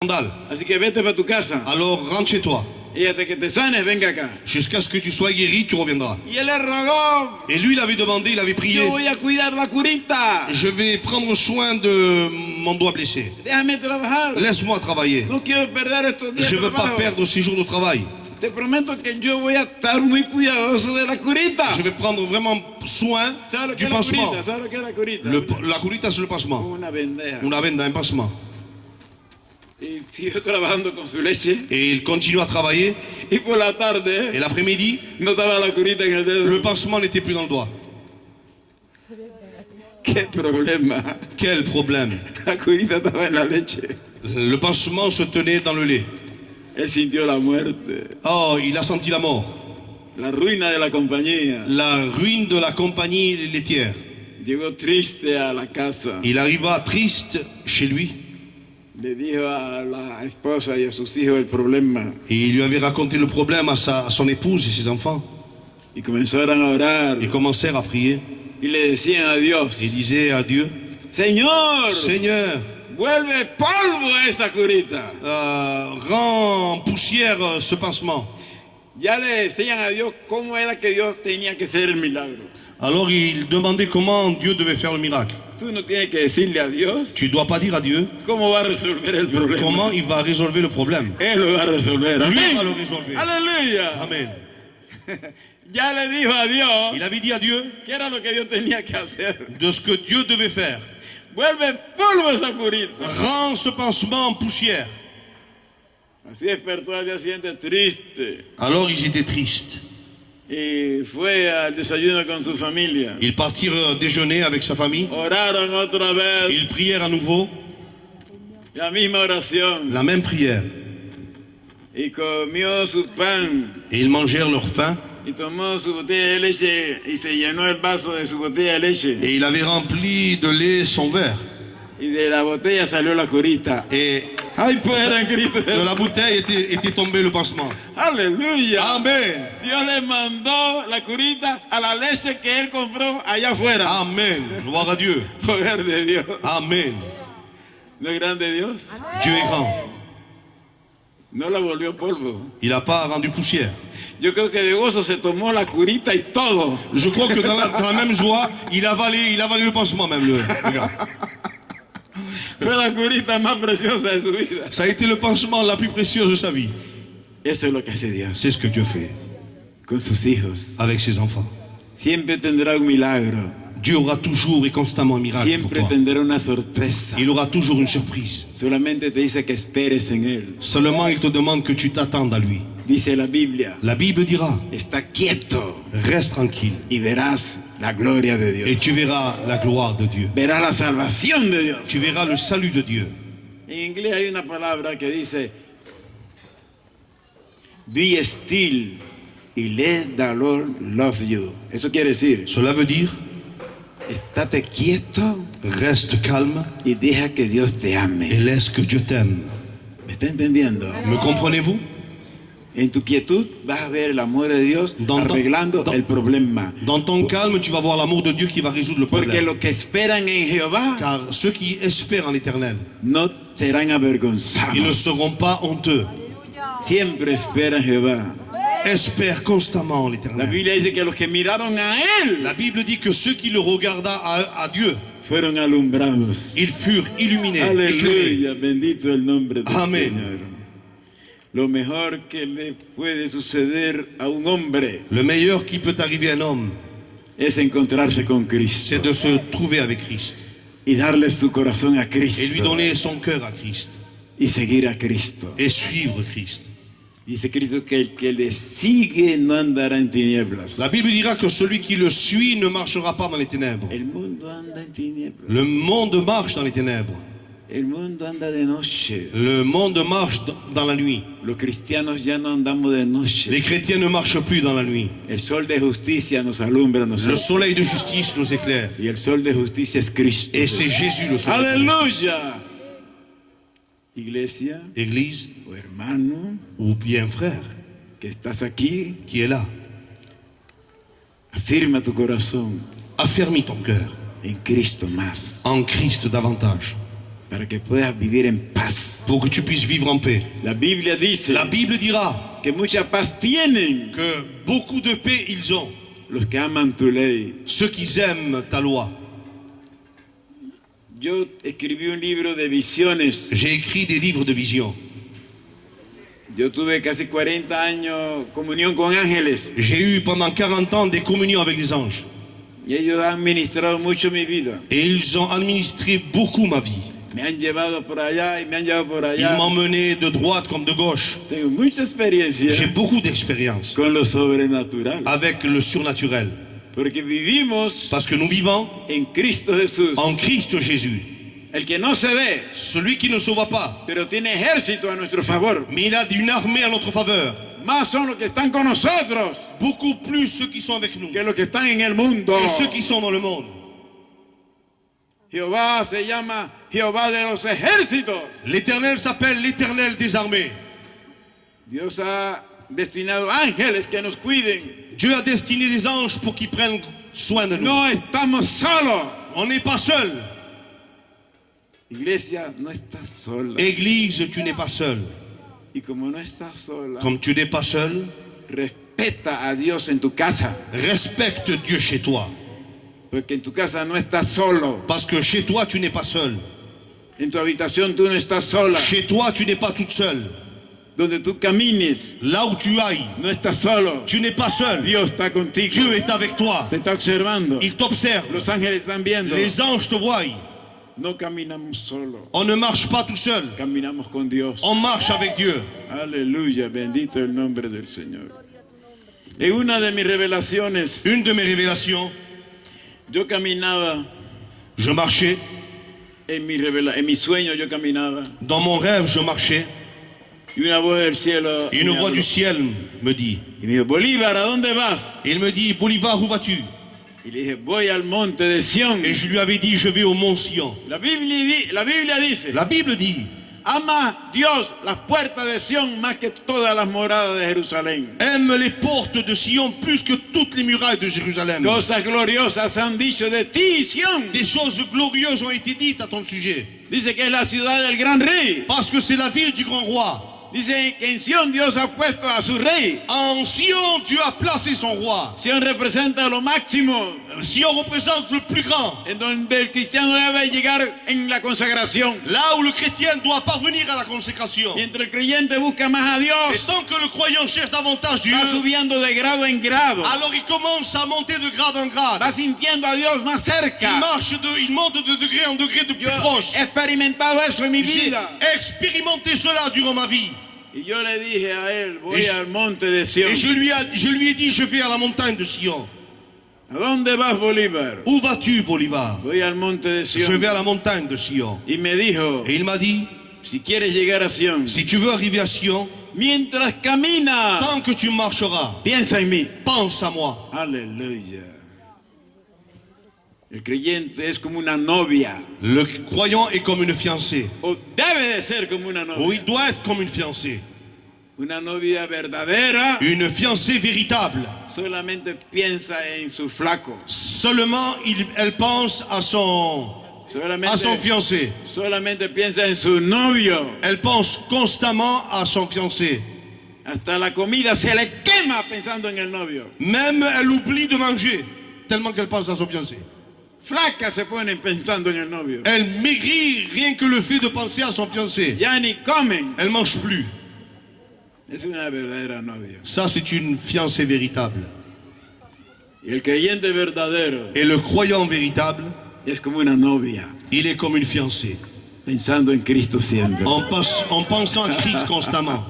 scandale. Así que vete para tu casa Alors rentre chez toi. y hasta que te sanes, venga acá. Jusqu'à ce que tu sois guéri, tu reviendras. Y él le rogó, Et lui, il avait demandé, il avait prié. yo voy a cuidar la curita, Je vais prendre soin de mon doigt blessé. déjame trabajar. Laisse-moi travailler. No quiero perder estos días Je de ne veux pas trabajo. perdre ces jours de travail. Te prometo que yo voy a estar muy cuidadoso de la curita. Je vais prendre vraiment soin ¿Sabes lo que du es la pansement. curita? ¿Sabes lo que es la curita? La curita, c'est le pansement. Una bendeja. Una venda, un pansement. Y siguió trabajando con su leche. Et il continue à travailler. Y por la Et tarde l'après-midi, no estaba la curita en el dedo. le pansement n'était plus dans le doigt. Qué problema. Quel problème. La curita estaba en la leche. Le pansement se tenait dans le lait. Él sintió la muerte, Oh, il a senti la mort. la ruina de la compañía. La ruine de la compagnie laitière. Llegó triste a la casa. Il arriva triste chez lui. Le dijo a la esposa y a sus hijos el problema. Et il lui avait raconté le problème à son épouse et ses enfants. Y comenzaron a orar. Ils commencèrent à prier. Y le decían a Dios: Et disaient à Dieu, Señor, Seigneur, vuelve polvo a esta curita. rends poussière ce pansement. Ya le decían a Dios cómo era que Dios tenía que hacer el milagro. Alors il demandait comment Dieu devait faire le miracle. Tú no tienes que decirle a Dios Tu ne dois pas dire à Dieu cómo va a resolver el problema. comment il va résolver le problème. Él lo va a resolver. Lui Amén. va le résolver. Aleluya. Amen. Ya le dijo a Dios Il avait dit à Dieu qué era lo que Dios tenía que hacer. de ce que Dieu devait faire. Vuelve polvo a esa curita. Rends ce pansement en poussière. Así despertó al día siguiente triste Alors ils étaient tristes. y fue al desayuno con su familia. Ils partirent déjeuner avec sa famille. Oraron otra Ils vez, prièrent à nouveau la misma oración, la même prière. y comió su pan Et ils mangèrent leur pain. y tomó su botella de leche y se llenó el vaso de su botella de leche, Et il avait rempli de lait son verre. y de la botella salió la curita. Et ¡Ay, poder en Cristo! de la bouteille était tombé le pansement. ¡Aleluya! Amen. Dios le mandó la curita a la leche que él compró allá afuera. Amen. Gloire à Dieu. Poder de Dios. Amen. ¿No es grande Dios? Dieu est grand. No la volvió polvo. Il n'a pas rendu poussière. Yo creo que de gozo se tomó la curita y todo. Je crois que dans la même joie, il avalait le pansement même. Le gars. Fue la curita más preciosa de su vida. Ça a été le pansement la plus précieuse de sa vie. Eso es lo que hace Dios C'est ce que Dieu fait con sus hijos. avec ses enfants. Siempre tendrá un milagro. Dieu aura toujours et constamment un miracle pour Siempre toi. tendrá una sorpresa. Il aura toujours une surprise. Solamente te dice que esperes en Él. Seulement, il te demande que tu t'attendes à lui. Dice la Biblia: La Bible dira, está quieto reste tranquille y verás la gloria de et Dios. tu verras la gloire de Dieu. Verás la salvación de Dios. Tu verras le salut de Dieu. En inglés hay una palabra que dice: be still y let the Lord love you. Eso quiere decir: Cela veut dire, estate quieto reste calme y deja que Dios te et ame. laisse que Dieu t'aime. ¿Me está entendiendo? Me comprenez-vous? En tu quietud vas a ver el amor de Dios Dans ton- arreglando dans- el problema. Dans ton calme, tu vas voir l'amour de Dieu qui va résoudre le Porque problème. los que esperan en Jehová Car ceux qui espèrent en l'Éternel, no serán ils ne avergonzados. seront pas honteux. Siempre espera en Jehová. Espère constamment en La l'Éternel. Biblia dice que los que miraron a Él La Bible dit que ceux qui le regardaient à Dieu, fueron alumbrados. ils furent illuminés, éclairés. Aleluya, bendito el nombre del Amén. Señor. Lo mejor que le puede suceder a un hombre Le meilleur qui peut arriver à un homme, es encontrarse con Cristo c'est de se trouver avec Christ y darle su corazón a et lui Cristo donner son cœur à Christ y seguir a Cristo. et suivre Christ. Dice Cristo que el que le sigue no andará en tinieblas. La Bible dira que celui qui le suit ne marchera pas dans les ténèbres. El mundo anda en tinieblas. Le monde marche dans les ténèbres. El mundo anda de noche. Le monde marche dans la nuit. Los cristianos ya no andamos de noche. Les chrétiens ne marchent plus dans la nuit. El sol de justicia nos alumbra a Le nosotros. soleil de justice nous éclaire. Y el sol de justicia es Cristo. Et c'est Jésus le soleil. Aleluya. Iglesia Église o hermano ou bien frère que estás aquí, qui est là, afirma tu corazón affermis ton cœur en Cristo más. en Christ davantage. para que puedas vivir en paz. pour que tu puisses vivre en paix. La Biblia dice La Bible dira que mucha paz tienen que beaucoup de paix ils ont, los que aman tu ley. ceux qui aiment ta loi. Yo escribí un libro de visiones. J'ai écrit des livres de vision. Yo tuve casi 40 años comunión con ángeles J'ai eu pendant 40 ans des communions avec des anges. y ellos han ministrado mucho mi vida. Et ils ont administré beaucoup ma vie. Me han llevado por allá y me han llevado por Ils allá. m'ont mené de droite comme de gauche. Tengo mucha experiencia J'ai beaucoup d'expérience con lo sobrenatural. avec le surnaturel. Porque vivimos Parce que nous vivons en Cristo Jesús. en Christ Jésus. El que no se ve, Celui qui ne se voit pas, pero tiene ejército a nuestro favor. mais il a une armée à notre faveur. Más son los que están con nosotros Beaucoup plus ceux qui sont avec nous que los que están en el mundo. que ceux qui sont dans le monde. Jehová se llama Jehová de los ejércitos. L'Éternel s'appelle l'Éternel des armées. Dios ha destinado ángeles que nos cuiden. Dieu a destiné des anges pour qu'ils prennent soin de nous. No estamos solos. On n'est pas seul. Iglesia, no estás sola. Église, tu n'es pas seul. Y como no estás sola, Comme tu n'es pas seul, respeta a Dios en tu casa. respecte Dieu chez toi. Porque en tu casa no estás solo. Parce que chez toi, tu n'es pas seul. En tu habitación tú no estás sola. Chez toi, tu n'es pas toute seule. Donde tú camines, Là où tu ailles, no estás solo. tu n'es pas seul. Dios está contigo. Dieu est avec toi. Te está observando. Il t'observe. Los ángeles están viendo. Les anges te voient. No caminamos solo. On ne marche pas tout seul. Caminamos con Dios. On marche avec Dieu. Aleluya, bendito el nombre del Señor. En una de mis revelaciones, Une de mes révélations, yo caminaba, je marchais. en mi sueño yo caminaba, Dans mon rêve, je marchais. y una voz del cielo Et une me voix habló. du ciel me dit. Y me dijo, Bolívar, ¿a dónde vas? Et il me dit, Bolivar, où vas-tu? Y le dije, voy al monte de Sión. Et je lui avais dit, je vais au mont Sion. La Biblia dice, La Bible dit, ama Dios las puertas de Sión más que todas las moradas de Jerusalén. aime les portes de Sion plus que toutes les murailles de Jérusalem. Cosas gloriosas se han dicho de ti, Sión. Des choses glorieuses ont été dites à ton sujet. Dice que es la ciudad del gran rey. Parce que c'est la ville du grand roi. Dice que en Sión Dios ha puesto a su rey. En Sion, Dieu a placé son roi. Sión representa lo máximo Sion représente le plus grand. en donde el cristiano debe llegar en la consagración. Là où le chrétien doit parvenir à la consécration. Mientras el creyente busca más a Et Dios, tant que le croyant cherche davantage Dieu, va subiendo de grado en grado. alors il commence à monter de grade en grade. Va sintiendo a Dios más Il cerca. il monte de degré en degré de plus Yo proche. he experimentado eso en mi J'ai vida. expérimenté cela durant ma vie. Y yo le dije a él, voy Et al monte de Sión. Et je lui ai dit, je vais à la montagne de Sion. ¿A dónde vas, Bolívar? Où vas-tu, Bolivar? Voy al monte de Je Sión. vais à la montagne de Sion. Y me dijo, Et il m'a dit, si quieres llegar a Sión, si tu veux arriver à Sion, mientras caminas, tant que tu marcheras, piensa en mí. pense à moi. Aleluya. El creyente es como una novia, Le croyant est comme une fiancée. o debe de ser como una Ou il novia. doit être comme une fiancée. Una novia verdadera Une fiancée véritable. solamente piensa en su flaco. Seulement, elle pense à son fiancé. Solamente piensa en su novio. Elle pense constamment à son fiancé. Hasta la comida se le quema pensando en el novio. Même elle oublie de manger, tellement qu'elle pense à son fiancé. Flacas se ponen pensando en el novio. Elle maigrit rien que le fait de penser à son fiancé. Ya ni comen. Elle mange plus. Es una verdadera novia. Ça, c'est une fiancée véritable. Y el creyente verdadero Et le croyant véritable, es como una novia, il est comme une fiancée. pensando en Cristo siempre. En pensant à Christ constamment.